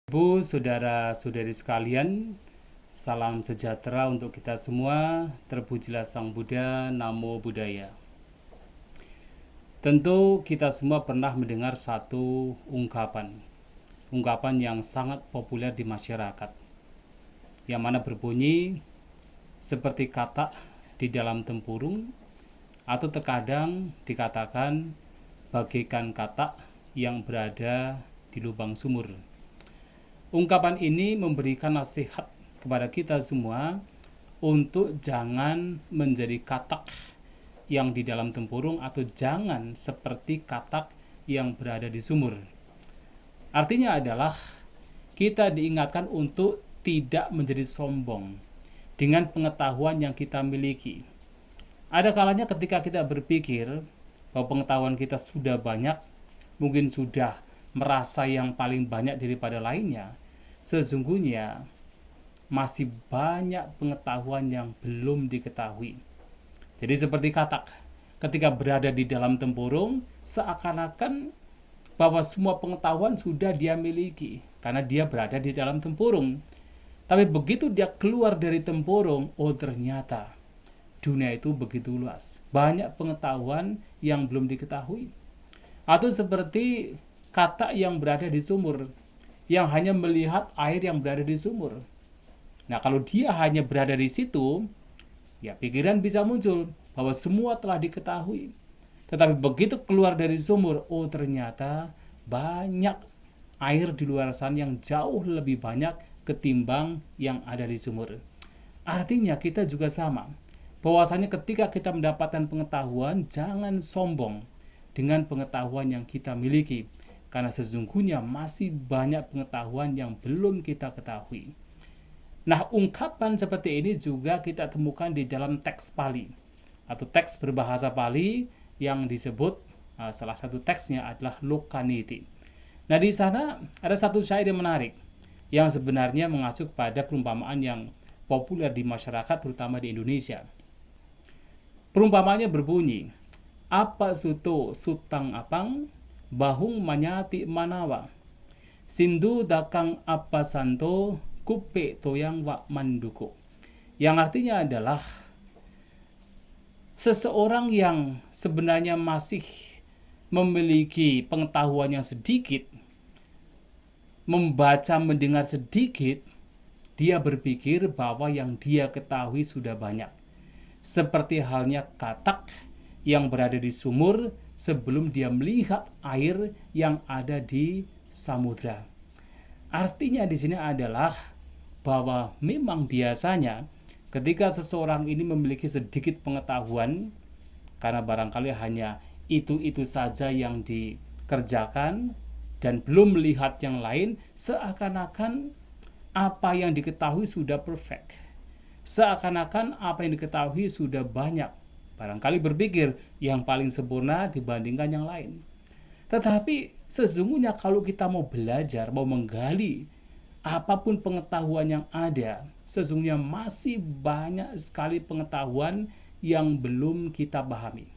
Ibu, saudara-saudari sekalian, salam sejahtera untuk kita semua. Terpujilah Sang Buddha, Namo Buddhaya. Tentu kita semua pernah mendengar satu ungkapan yang sangat populer di masyarakat, yang mana berbunyi seperti kata di dalam tempurung, atau terkadang dikatakan bagaikan kata yang berada di lubang sumur. Ungkapan ini memberikan nasihat kepada kita semua untuk jangan menjadi katak yang di dalam tempurung atau jangan seperti katak yang berada di sumur. Artinya adalah kita diingatkan untuk tidak menjadi sombong dengan pengetahuan yang kita miliki. Ada kalanya ketika kita berpikir bahwa pengetahuan kita sudah banyak, mungkin sudah merasa yang paling banyak daripada lainnya, sesungguhnya masih banyak pengetahuan yang belum diketahui. Jadi seperti katak, ketika berada di dalam tempurung, seakan-akan bahwa semua pengetahuan sudah dia miliki, karena dia berada di dalam tempurung. Tapi begitu dia keluar dari tempurung, oh ternyata dunia itu begitu luas. Banyak pengetahuan yang belum diketahui. Atau seperti katak yang berada di sumur, yang hanya melihat air yang berada di sumur. Nah, kalau dia hanya berada di situ, ya pikiran bisa muncul bahwa semua telah diketahui. Tetapi begitu keluar dari sumur, oh ternyata banyak air di luar sana yang jauh lebih banyak ketimbang yang ada di sumur. Artinya kita juga sama. Bahwasanya ketika kita mendapatkan pengetahuan, jangan sombong dengan pengetahuan yang kita miliki. Karena sesungguhnya masih banyak pengetahuan yang belum kita ketahui. Nah, ungkapan seperti ini juga kita temukan di dalam teks Pali atau teks berbahasa Pali yang disebut salah satu teksnya adalah Lokaniti. Nah, di sana ada satu syair yang menarik yang sebenarnya mengacu pada perumpamaan yang populer di masyarakat terutama di Indonesia. Perumpamaannya berbunyi, apa suto sutang apang bahung manyati manawa sindu dakang apa santo kupe toyang wak manduko, yang artinya adalah seseorang yang sebenarnya masih memiliki pengetahuan yang sedikit, membaca mendengar sedikit, dia berpikir bahwa yang dia ketahui sudah banyak, seperti halnya katak yang berada di sumur sebelum dia melihat air yang ada di samudra. Artinya di sini adalah bahwa memang biasanya ketika seseorang ini memiliki sedikit pengetahuan, karena barangkali hanya itu-itu saja yang dikerjakan dan belum melihat yang lain, seakan-akan apa yang diketahui sudah perfect. Seakan-akan apa yang diketahui sudah banyak. Barangkali berpikir yang paling sempurna dibandingkan yang lain. Tetapi sesungguhnya kalau kita mau belajar, mau menggali apapun pengetahuan yang ada, sesungguhnya masih banyak sekali pengetahuan yang belum kita pahami.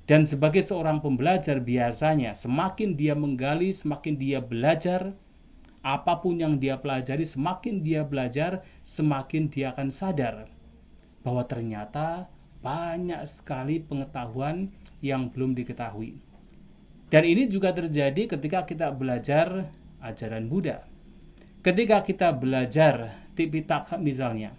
Dan sebagai seorang pembelajar biasanya semakin dia menggali, semakin dia belajar, apapun yang dia pelajari, semakin dia belajar, semakin dia akan sadar bahwa ternyata banyak sekali pengetahuan yang belum diketahui. Dan ini juga terjadi ketika kita belajar ajaran Buddha. Ketika kita belajar Tipitaka misalnya,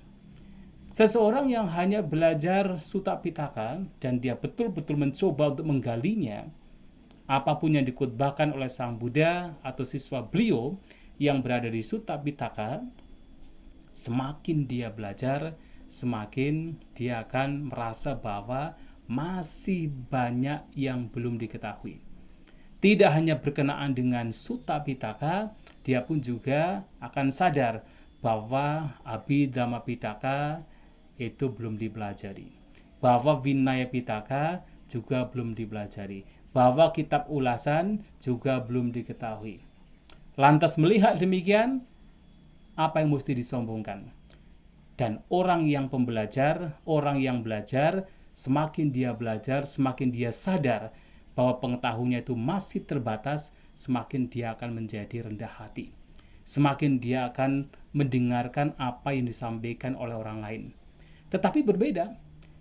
seseorang yang hanya belajar Sutta Pitaka dan dia betul-betul mencoba untuk menggalinya, apapun yang dikutbahkan oleh Sang Buddha atau siswa beliau yang berada di Sutta Pitaka, semakin dia belajar, semakin dia akan merasa bahwa masih banyak yang belum diketahui. Tidak hanya berkenaan dengan Sutta Pitaka, dia pun juga akan sadar bahwa Abhidhamma Pitaka itu belum dipelajari, bahwa Vinaya Pitaka juga belum dipelajari, bahwa kitab ulasan juga belum diketahui. Lantas melihat demikian, apa yang mesti disombongkan? Dan orang yang pembelajar, orang yang belajar, semakin dia belajar, semakin dia sadar bahwa pengetahuannya itu masih terbatas, semakin dia akan menjadi rendah hati. semakin dia akan mendengarkan apa yang disampaikan oleh orang lain. Tetapi berbeda,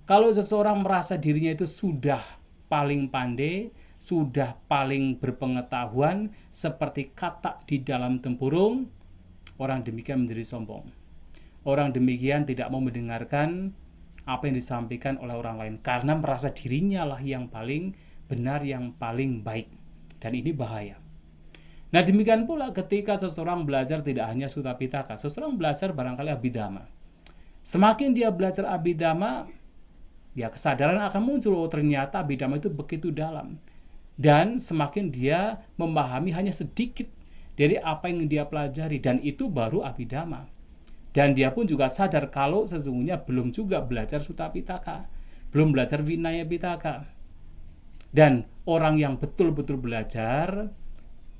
kalau seseorang merasa dirinya itu sudah paling pandai, sudah paling berpengetahuan, seperti katak di dalam tempurung, orang demikian menjadi sombong. Orang demikian tidak mau mendengarkan apa yang disampaikan oleh orang lain, karena merasa dirinya lah yang paling benar, yang paling baik. Dan ini bahaya. Nah, demikian pula ketika seseorang belajar tidak hanya Sutta Pitaka, seseorang belajar barangkali Abhidhamma. Semakin dia belajar Abhidhamma, ya kesadaran akan muncul, oh ternyata Abhidhamma itu begitu dalam. Dan semakin dia memahami hanya sedikit dari apa yang dia pelajari, dan itu baru Abhidhamma. Dan dia pun juga sadar kalau sesungguhnya belum juga belajar Sutta Pitaka, belum belajar Vinaya Pitaka. Dan orang yang betul-betul belajar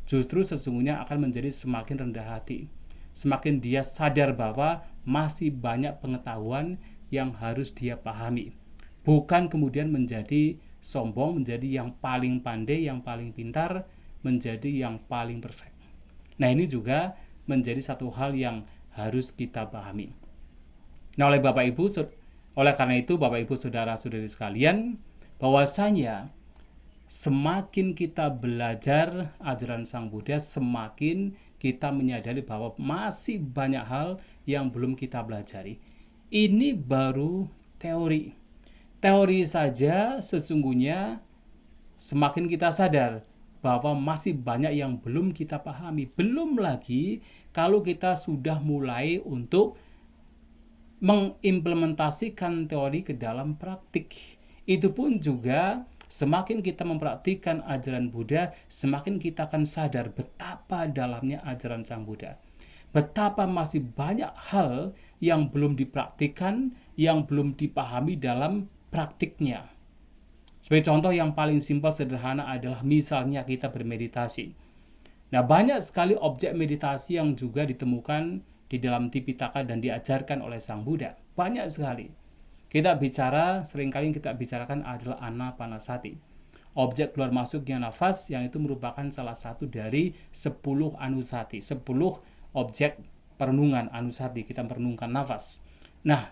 justru sesungguhnya akan menjadi semakin rendah hati. Semakin dia sadar bahwa masih banyak pengetahuan yang harus dia pahami. Bukan kemudian menjadi sombong, menjadi yang paling pandai, yang paling pintar, menjadi yang paling perfect. Nah, ini juga menjadi satu hal yang harus kita pahami. Nah, oleh karena itu Bapak Ibu saudara-saudari sekalian, bahwasanya semakin kita belajar ajaran Sang Buddha, semakin kita menyadari bahwa masih banyak hal yang belum kita pelajari. Ini baru teori. Teori saja sesungguhnya semakin kita sadar bahwa masih banyak yang belum kita pahami. Belum lagi kalau kita sudah mulai untuk mengimplementasikan teori ke dalam praktik. Itu pun juga semakin kita mempraktikkan ajaran Buddha, semakin kita akan sadar betapa dalamnya ajaran Sang Buddha. Betapa masih banyak hal yang belum dipraktikkan, yang belum dipahami dalam praktiknya. Sebagai contoh yang paling simpel sederhana adalah misalnya kita bermeditasi. Nah, banyak sekali objek meditasi yang juga ditemukan di dalam Tipitaka dan diajarkan oleh Sang Buddha. Banyak sekali. Seringkali kita bicarakan adalah Anapanasati. Objek keluar masuknya nafas yang itu merupakan salah satu dari 10 anusati, 10 objek perenungan anusati, kita merenungkan nafas. Nah,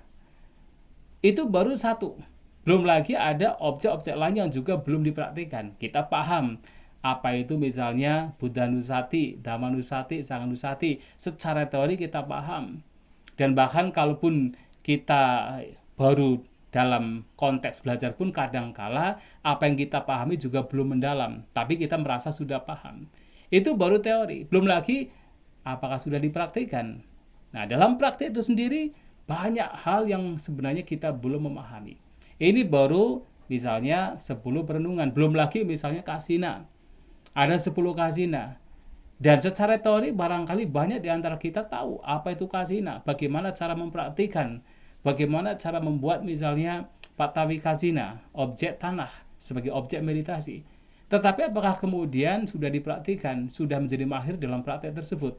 itu baru satu. Belum lagi ada objek-objek lain yang juga belum dipraktikkan. Kita paham apa itu misalnya Buddhanusati, Dhammanusati, Sanganusati. Secara teori kita paham. Dan bahkan kalaupun kita baru dalam konteks belajar pun kadangkala apa yang kita pahami juga belum mendalam. Tapi kita merasa sudah paham. Itu baru teori. Belum lagi apakah sudah dipraktikkan. Nah, dalam praktik itu sendiri banyak hal yang sebenarnya kita belum memahami. Ini baru misalnya 10 perenungan. Belum lagi misalnya kasina. Ada 10 kasina. Dan secara teori barangkali banyak di antara kita tahu apa itu kasina. Bagaimana cara mempraktikkan. Bagaimana cara membuat misalnya Patawi kasina, objek tanah sebagai objek meditasi. Tetapi apakah kemudian sudah dipraktikkan, sudah menjadi mahir dalam praktek tersebut?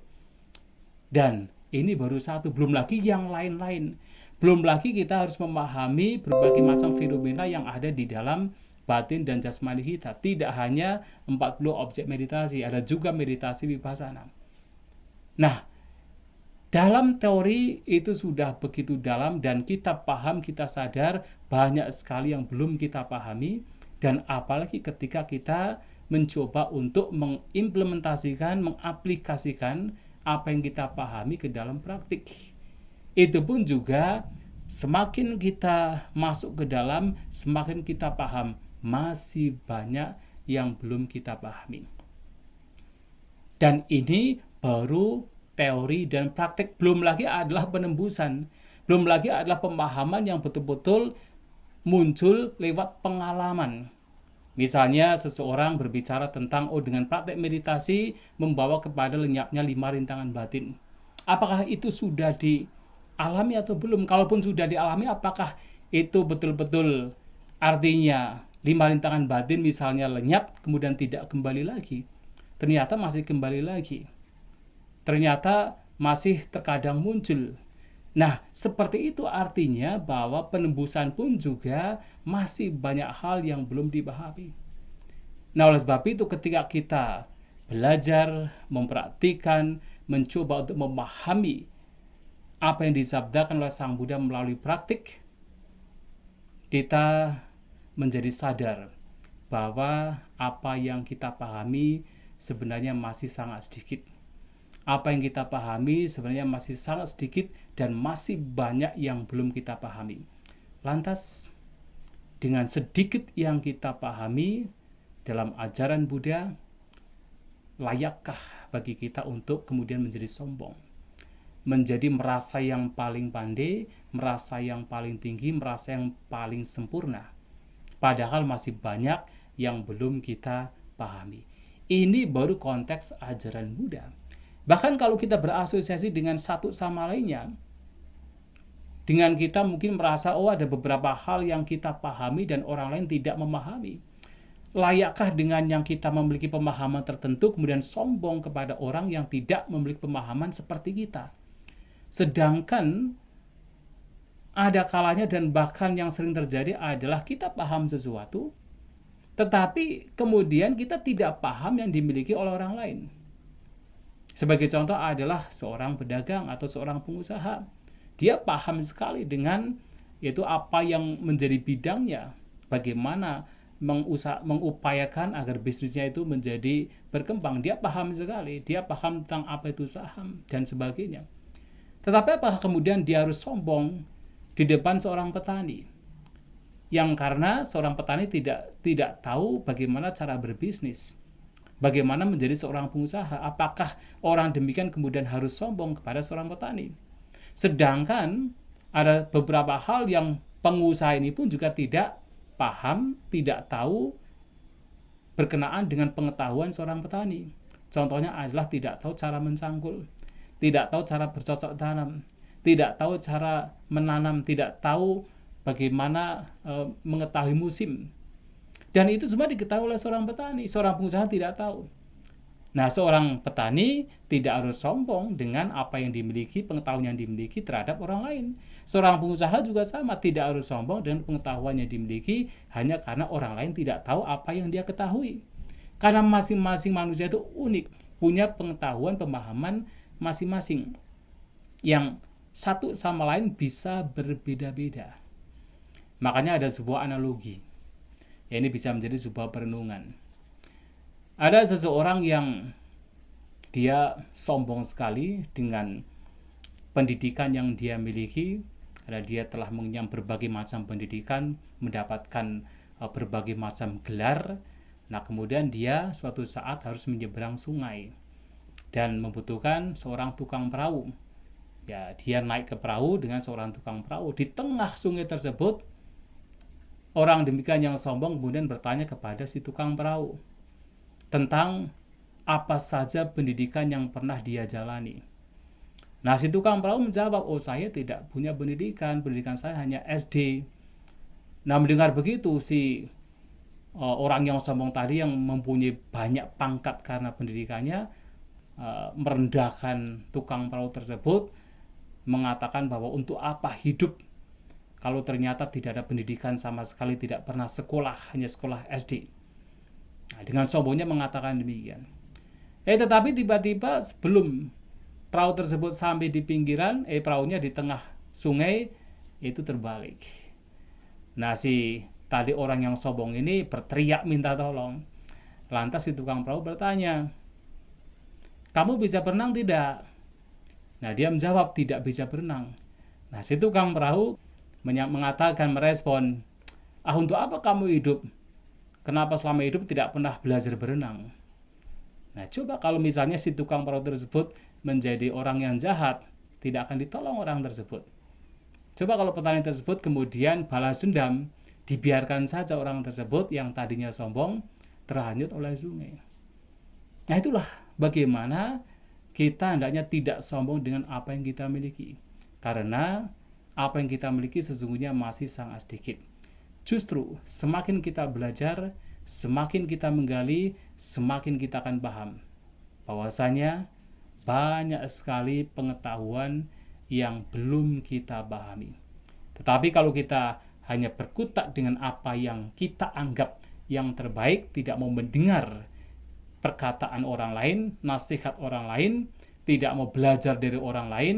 Dan ini baru satu, belum lagi yang lain-lain. Belum lagi kita harus memahami berbagai macam fenomena yang ada di dalam batin dan jasmani kita. Tidak hanya 40 objek meditasi, ada juga meditasi vipassana. Nah, dalam teori itu sudah begitu dalam dan kita paham, kita sadar banyak sekali yang belum kita pahami. Dan apalagi ketika kita mencoba untuk mengimplementasikan, mengaplikasikan apa yang kita pahami ke dalam praktik. Itu pun juga semakin kita masuk ke dalam, semakin kita paham masih banyak yang belum kita pahami. Dan ini baru teori dan praktik, belum lagi adalah penembusan, belum lagi adalah pemahaman yang betul-betul muncul lewat pengalaman. Misalnya seseorang berbicara tentang dengan praktek meditasi membawa kepada lenyapnya 5 rintangan batin. Apakah itu sudah dialami atau belum? Kalaupun sudah dialami, apakah itu betul-betul artinya 5 rintangan batin misalnya lenyap kemudian tidak kembali lagi? Ternyata masih kembali lagi. Ternyata masih terkadang muncul. Nah, seperti itu artinya bahwa penembusan pun juga masih banyak hal yang belum dipahami. Nah, oleh sebab itu ketika kita belajar, mempraktikkan, mencoba untuk memahami apa yang disabdakan oleh Sang Buddha melalui praktik, kita menjadi sadar bahwa apa yang kita pahami sebenarnya masih sangat sedikit. Apa yang kita pahami sebenarnya masih sangat sedikit dan masih banyak yang belum kita pahami. Lantas, dengan sedikit yang kita pahami dalam ajaran Buddha, layakkah bagi kita untuk kemudian menjadi sombong? Menjadi merasa yang paling pandai, merasa yang paling tinggi, merasa yang paling sempurna. Padahal masih banyak yang belum kita pahami. Ini baru konteks ajaran Buddha. Bahkan kalau kita berasosiasi dengan satu sama lainnya, dengan kita mungkin merasa, ada beberapa hal yang kita pahami dan orang lain tidak memahami. Layakkah dengan yang kita memiliki pemahaman tertentu kemudian sombong kepada orang yang tidak memiliki pemahaman seperti kita? Sedangkan ada kalanya dan bahkan yang sering terjadi adalah kita paham sesuatu, tetapi kemudian kita tidak paham yang dimiliki oleh orang lain. Sebagai contoh adalah seorang pedagang atau seorang pengusaha. Dia paham sekali dengan yaitu apa yang menjadi bidangnya, bagaimana mengupayakan agar bisnisnya itu menjadi berkembang. Dia paham sekali, dia paham tentang apa itu saham dan sebagainya. Tetapi apakah kemudian dia harus sombong di depan seorang petani? Yang karena seorang petani tidak tahu bagaimana cara berbisnis, bagaimana menjadi seorang pengusaha. Apakah orang demikian kemudian harus sombong kepada seorang petani? Sedangkan ada beberapa hal yang pengusaha ini pun juga tidak paham, tidak tahu berkenaan dengan pengetahuan seorang petani. Contohnya adalah tidak tahu cara mencangkul, tidak tahu cara bercocok tanam, tidak tahu cara menanam, tidak tahu bagaimana mengetahui musim. Dan itu semua diketahui oleh seorang petani. Seorang pengusaha tidak tahu. Nah, seorang petani tidak harus sombong dengan apa yang dimiliki, pengetahuan yang dimiliki terhadap orang lain. Seorang pengusaha juga sama, tidak harus sombong dengan pengetahuan yang dimiliki hanya karena orang lain tidak tahu apa yang dia ketahui. Karena masing-masing manusia itu unik, punya pengetahuan, pemahaman masing-masing yang satu sama lain bisa berbeda-beda. Makanya ada sebuah analogi. Ya, ini bisa menjadi sebuah perenungan. Ada seseorang yang dia sombong sekali dengan pendidikan yang dia miliki, karena dia telah mengenyam berbagai macam pendidikan, mendapatkan berbagai macam gelar. Nah, kemudian dia suatu saat harus menyeberang sungai dan membutuhkan seorang tukang perahu. Ya, dia naik ke perahu dengan seorang tukang perahu. Di tengah sungai tersebut, orang demikian yang sombong kemudian bertanya kepada si tukang perahu tentang apa saja pendidikan yang pernah dia jalani. Nah, si tukang perahu menjawab, saya tidak punya pendidikan saya hanya SD. Nah, mendengar begitu, si orang yang sombong tadi yang mempunyai banyak pangkat karena pendidikannya, merendahkan tukang perahu tersebut, mengatakan bahwa untuk apa hidup kalau ternyata tidak ada pendidikan sama sekali, tidak pernah sekolah, hanya sekolah SD. Nah, dengan sombongnya mengatakan demikian. Tetapi tiba-tiba sebelum perahu tersebut sampai di pinggiran, perahunya di tengah sungai itu terbalik. Nah, si tadi orang yang sombong ini berteriak minta tolong. Lantas si tukang perahu bertanya, "Kamu bisa berenang tidak?" Nah, dia menjawab tidak bisa berenang. Nah, si tukang perahu mengatakan, merespon, untuk apa kamu hidup? Kenapa selama hidup tidak pernah belajar berenang? Nah, coba kalau misalnya si tukang perahu tersebut menjadi orang yang jahat, tidak akan ditolong orang tersebut. Coba kalau petani tersebut kemudian balas dendam, dibiarkan saja orang tersebut yang tadinya sombong terhanyut oleh sungai. Nah, itulah bagaimana kita hendaknya tidak sombong dengan apa yang kita miliki. Karena apa yang kita miliki sesungguhnya masih sangat sedikit. Justru semakin kita belajar, semakin kita menggali, semakin kita akan paham bahwasanya banyak sekali pengetahuan yang belum kita pahami. Tetapi kalau kita hanya berkutat dengan apa yang kita anggap yang terbaik, tidak mau mendengar perkataan orang lain, nasihat orang lain, tidak mau belajar dari orang lain,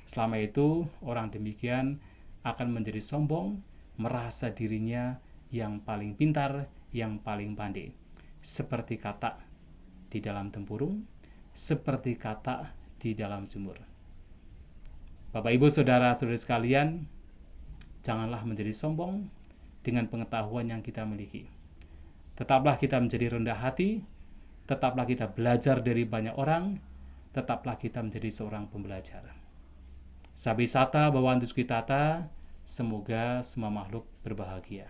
selama itu orang demikian akan menjadi sombong, merasa dirinya yang paling pintar, yang paling pandai. Seperti katak di dalam tempurung, seperti katak di dalam sumur. Bapak Ibu saudara-saudari sekalian, janganlah menjadi sombong dengan pengetahuan yang kita miliki. Tetaplah kita menjadi rendah hati, tetaplah kita belajar dari banyak orang, tetaplah kita menjadi seorang pembelajar. Sabi sata bawantus kitata, semoga semua makhluk berbahagia.